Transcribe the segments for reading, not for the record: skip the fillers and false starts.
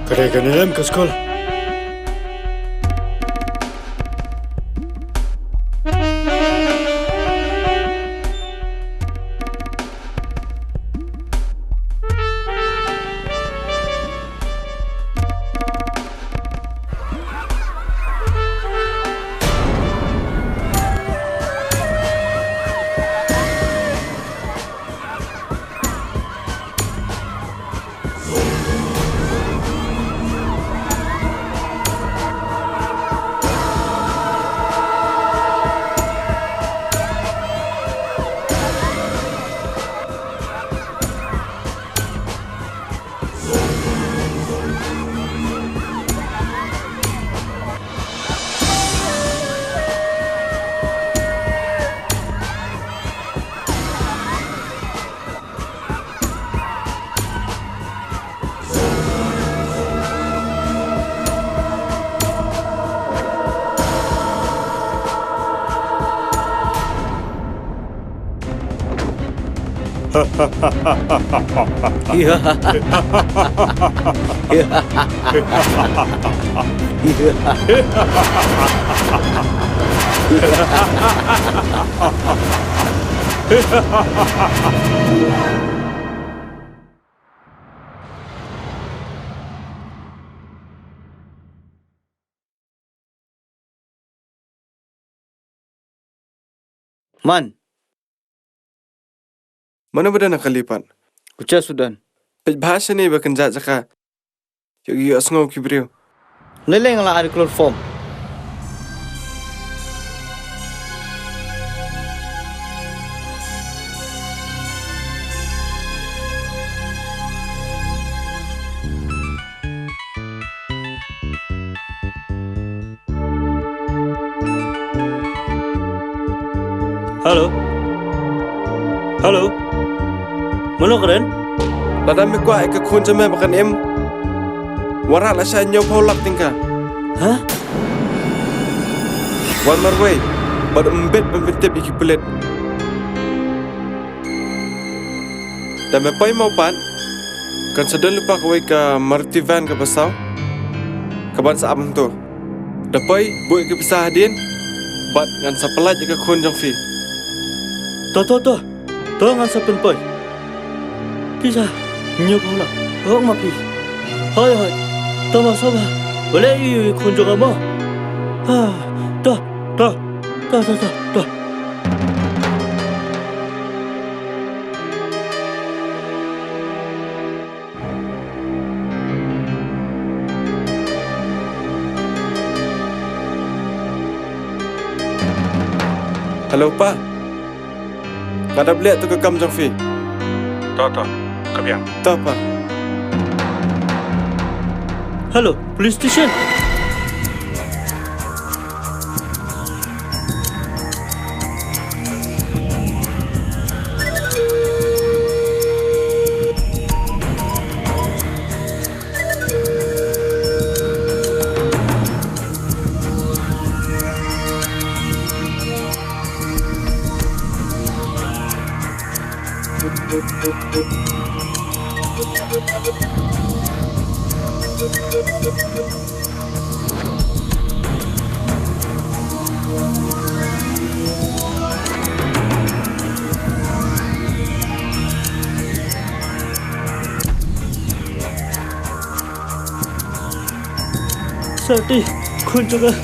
Kare-kare ke sekolah. Man, mana benda nak kalipan? ucap Sudan. Bahasa ni bahkan jaka. Yogi asngau kibriu. Leleng lah ada kloroform. Halo. Halo. Mana keren? Ladam me kwa ke khun jame bahkan em. Warak la sha nyau pholak tingka. Hah? Wan marway. Bad embet pembetep iki pelet. Dan me pai mau pan. Kan sedang lupa kawai ke martivan ke pasau. Kaban sa am tu. Dapai buat ke pisah hadin. Bat ngan sapelaj ke khun jong fi. Toh ngan sapen pai. Kisah nyok pula. Oh mapi. Hai. Tama sabah. Boleh you kunjung apa? Dah. Halo Pak. Kada beliak tu ke kam jong fi. Toh, ke biang. Tak Pak. Halo, police station. Sati, kunjungan.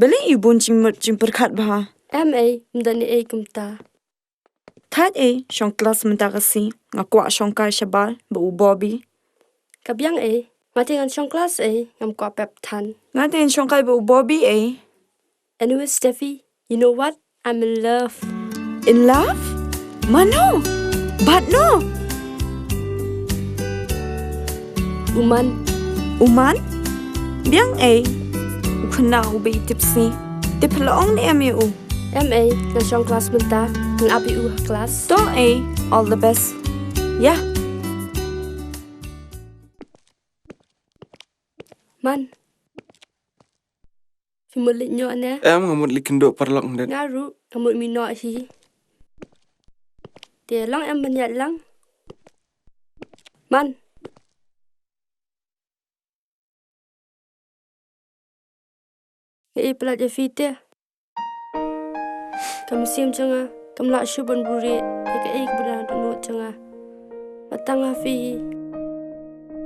Beli ibun jimperkat bah. MA mdani A kumta. Thad A shong kelas mentagasi ngakwa shong kai shabal bu Bobby. Kabiang A ngatingan syong kelas A ngam kwa pep tan. Ngatin shong kai bu Bobby A. Anyway, Steffi, you know what? I'm in love. In love? Mano? But no. Uman. Uman? Biang A. Ukana ubi tipsi. Dipalaong ni MU. MA na syong kelas menta ng abi kelas. To A. All the best. Yeah. Man. Fimulit nyo na. Em ngamut likendo parlok ndet. Ngaru ngamut mino hi. Dia lang em banyak lang. Man. Pelat fite. Kam sim changa, kam la shuban buri, ke bra do changa. Matang afi.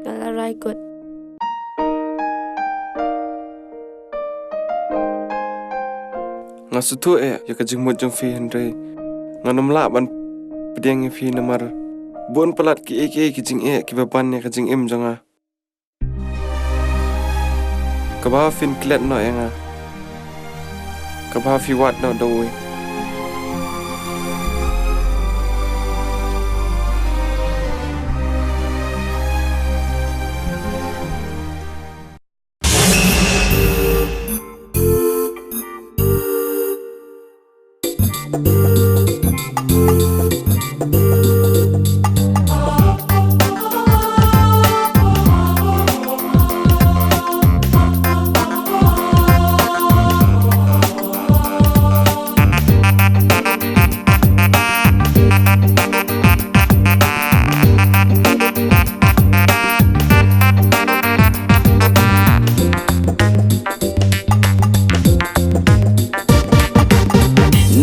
Ngala rai kot. Ngasutu ya kajingmut jong fi Henry. Nganam la ban pediang fi namar. Bon pelat ki jing kibaban ya kajing im janga. Kabah fin klet no yang Kabah fi wat no doi.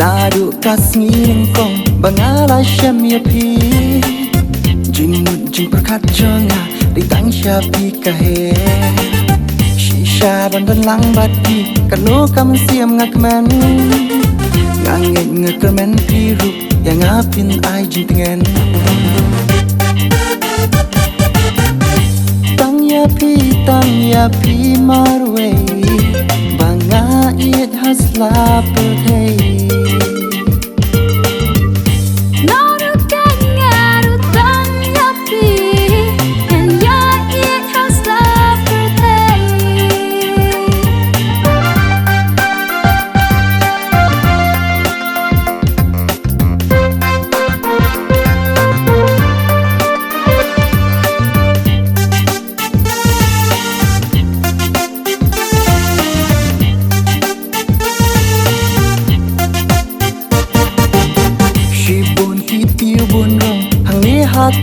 Nadu kasngin kong bangala syamya pi jing perkat jonga di tang syapi kahe shisha bandan lang bati kanu kam siam ngakman ngangit ngakermen piru yang apin ai jing tengen tang ya pi marwe banga it hasla perhei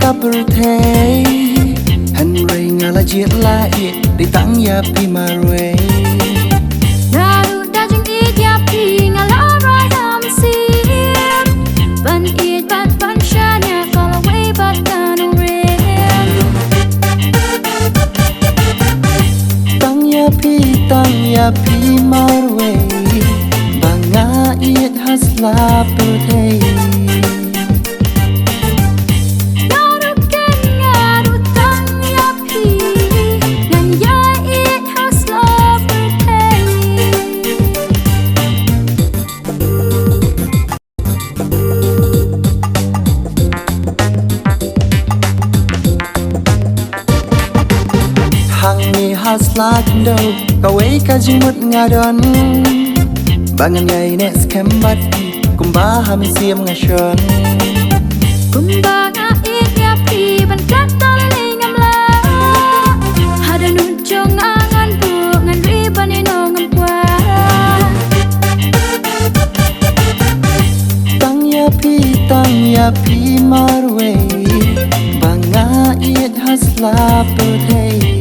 Kapertei Henry ngalajit lai di tang ya pi marwe Naru dajing it ya pi ngalara ham sim Ban it bat ban shanya fall away bat kanu rim Tang ya pi marwe Banga it hasla pertei hasla kendo kawai kajing mut ngadon bangan yai nes kembat kumba ham siam ngashon Kumba nga it ya pi ban kata lingam la Hada nunjong angan bu ngan riban inongam kwa Tang ya pi marwe banga it hasla perhei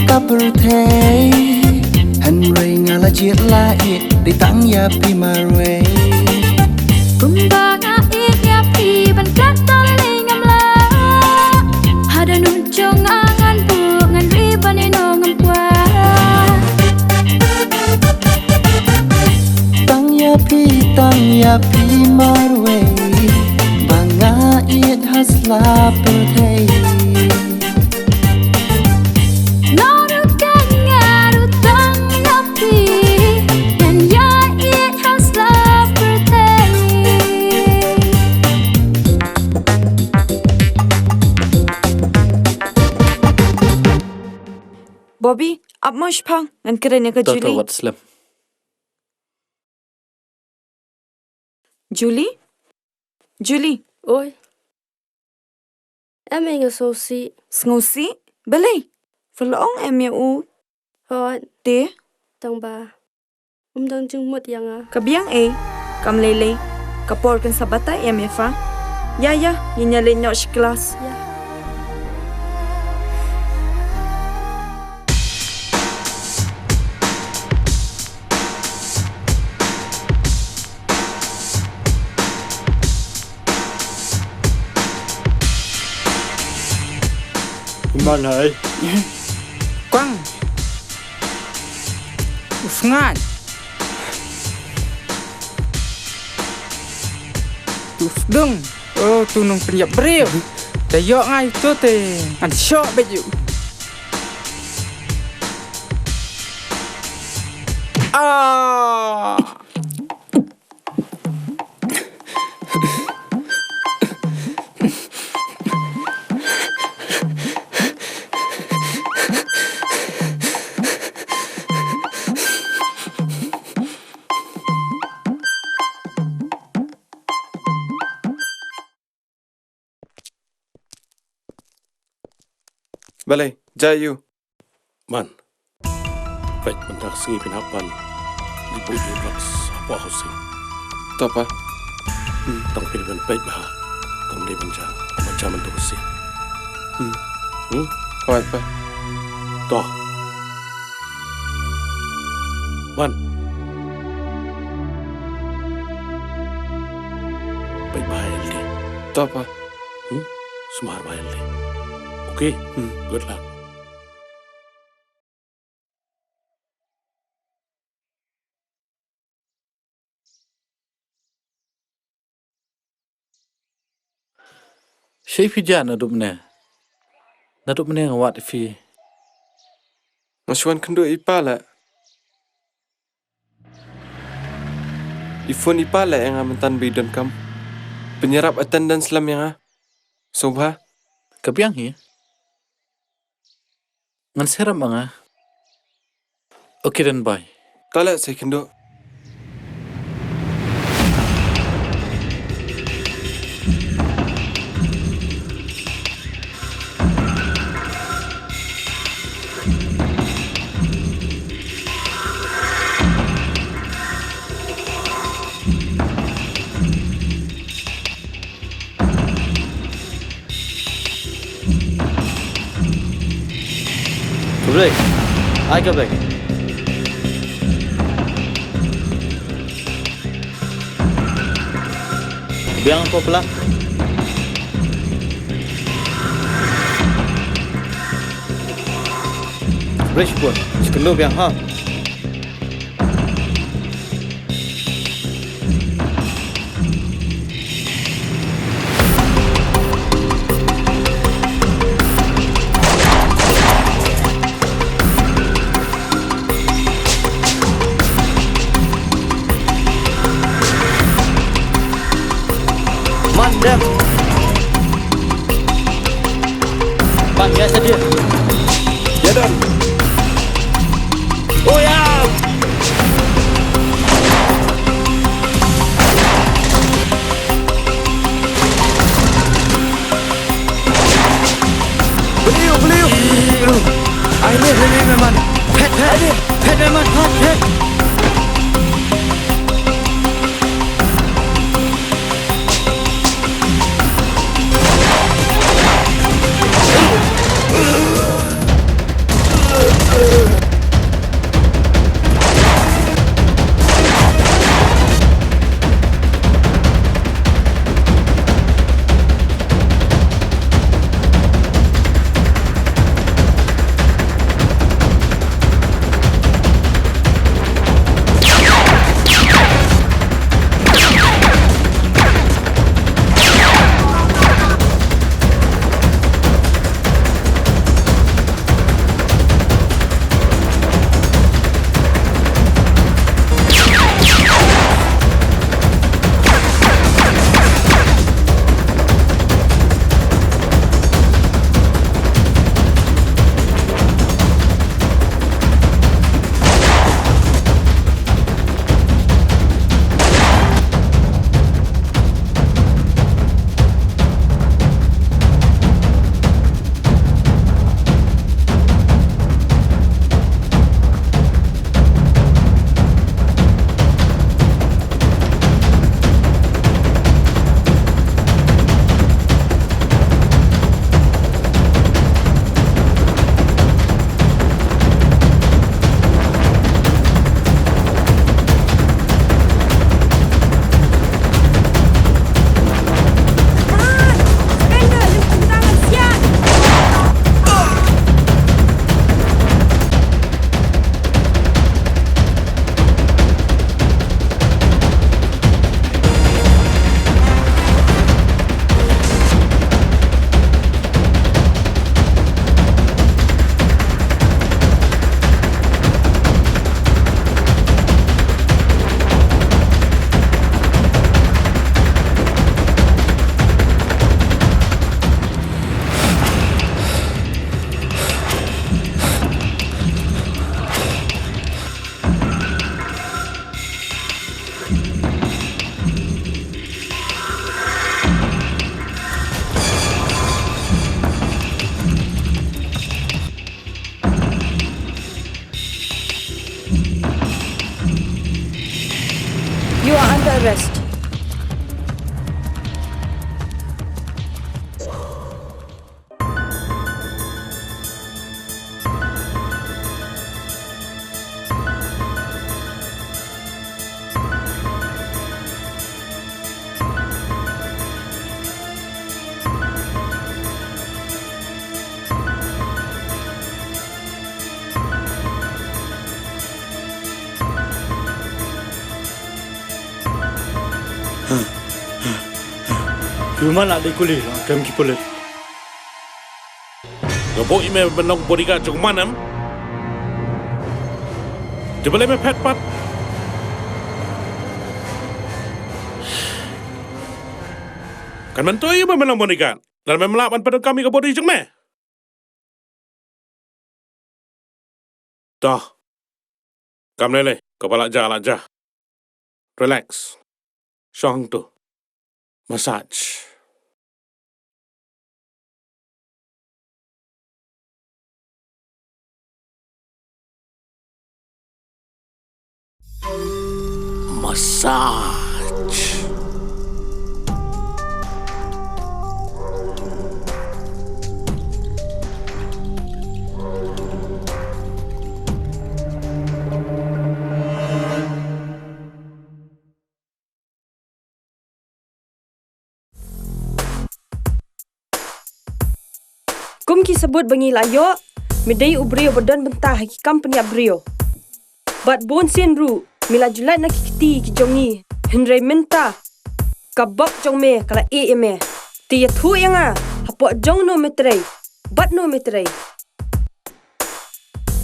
Kapertei Henry ngala Hajit lait di tang ya pi marwe Kumbaga ya pi ban kata lingam la Hada nuncung angan bu ngan riban inongam kwa Tang ya pi marwe Banga it hasla perthei Noru kangaru tang ya pi Dan ya it has love birthday Bobby, up mosh pang ngan keren ke Toto Julie. wat slam. Julie? Julie, Ôi Em nghe sâu xị sngosi? Balay. Falong em ya u Hot te Tang ba Dang chung mut yang à kabiang kam lele kapor kan sabata em ya fa. Ya yinyale nyosh class. Ya Mana ai? Quang Usngan Usdung Oh tu nung penyap beriu Tayok ngai tu te An syok baju Ah Balai, jayu. Man. Baik mendak sengi pinapan. Di budi raks apa hosing. Topa. Tang pilihan baik bah. Kam di banja. Macam itu hosing. Kawat pa. Toh. Man. Baik bahaya LD. Topa. Semar bahaya LD. Okay? Good luck. Shay pija na dup ne. Na dup ne ngawat fi. Nasuan kendo ipa la. Ifon ipa la yang amentan bidon kam. Penyerap attendance lam yang Sobha. Kabiang hi. Ngan seram mga. Okay dan bye. Tala saya kendo. Kablek. Ay kablek. Biang apa pula? Fresh pun. Sekendo biang ha. Mandam. Bang, biasa dia. Ya don. Oh ya. Beliau. Ini memang. Pet memang pet. Cuma nak dikulit lah, kem kipulit. Gabok ime menong bodyguard jong manam. Jebale me pet pat. Kan mentoi ime menong bodyguard. Dan me melawan pada kami ke body jong me. Dah. Kam lele, kepala aja. Relax. Syong tu. Massage. Massage. Kum ki sebut bangi layo, medai ubrio badan bentah ki company abrio. Bat bon sen ru, mila julat nak kiti ki Johney, Henry menta. Kabok jong me kala me. Ti thu yang hapo jong no metrei. Bat no metrei.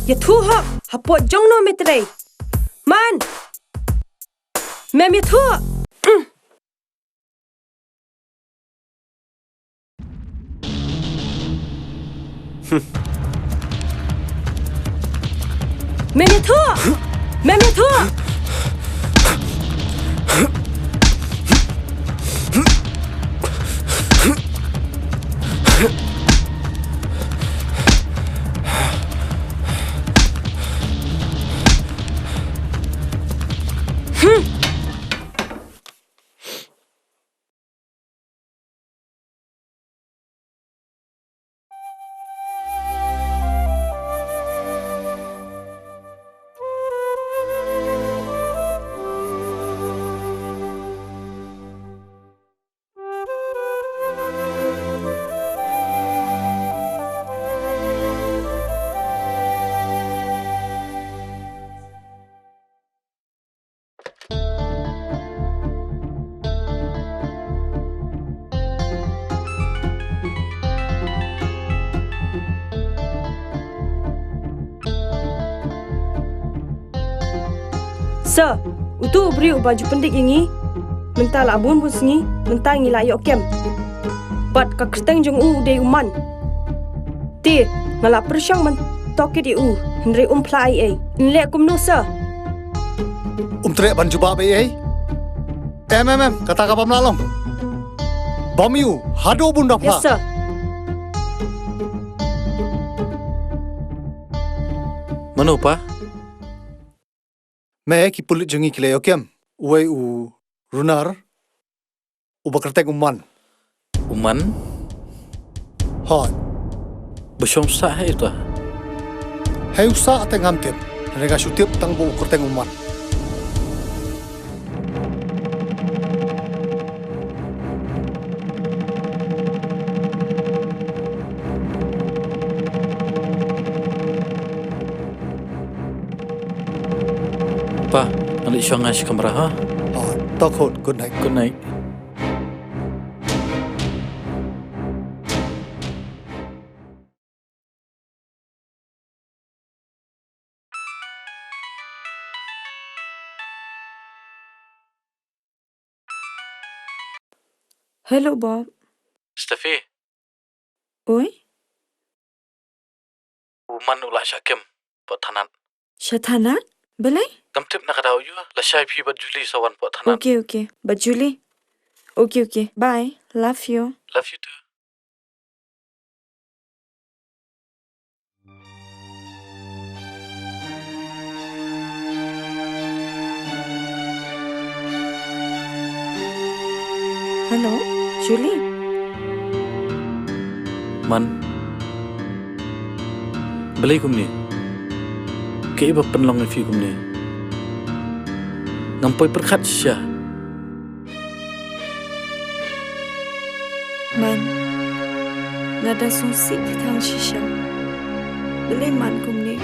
Ya thu hop, hapo jong no metrei. Man. Mem ya thu. Mem ya thu. Mem ya thu. Sir, utu beri baju pendik ini, mentah labun pun sengi, mentah ngi layok kem. Bat ka kerteng jong de uman. Ti, ngalap persyang mentokit Henry plai nlek kum no sir. Trek ban jubah be kata kapam lalong. Bamiu, hado bun dah Yes sir. Mano pa? Me ki pulit jongi kile okem. Uwe runar. Bakertek uman. Uman? Hot. Besyong sah itu. Hai usa ate ngamtip. Rega syutip tang bu kertek uman. Pa, alik syong ash kamera ha? Takut, good night. Good night. Hello Bob. Steffi, Oi? uman ulak syakim pot tanat. Syatanat? Belai? Kamtip nak kadau you la syai pi bat Juli sawan pot tanat. Okay. Bajuli. Okay. Bye. Love you. Love you too. Hello, Julie. Man, beli kum ni. Keiba penlong fi kum ni. Ngampoi perkhat sya. Man, ngada sungsik tang shisha. Belai man kum ni.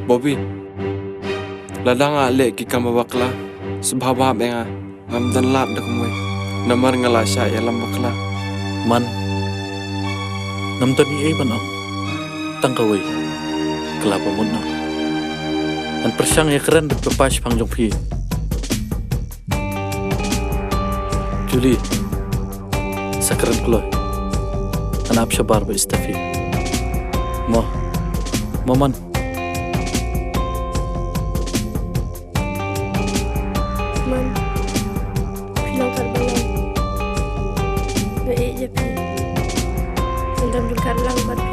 Bobby, ladang alek ki kama bakla. Sebab yang ngam dan lap dak kumwe. Namar ngalasya ïALAM bakla. Man. Nam to ni ban am. Tang kawai. Kelapa mun na. An persyang ya keren dak pepas pangjong pi. Julie. Sakran kloy. An ap shabar ba istafi. Moman. Man, pilang karbalang. Baik je pi. Sendam dul karlang bat pi.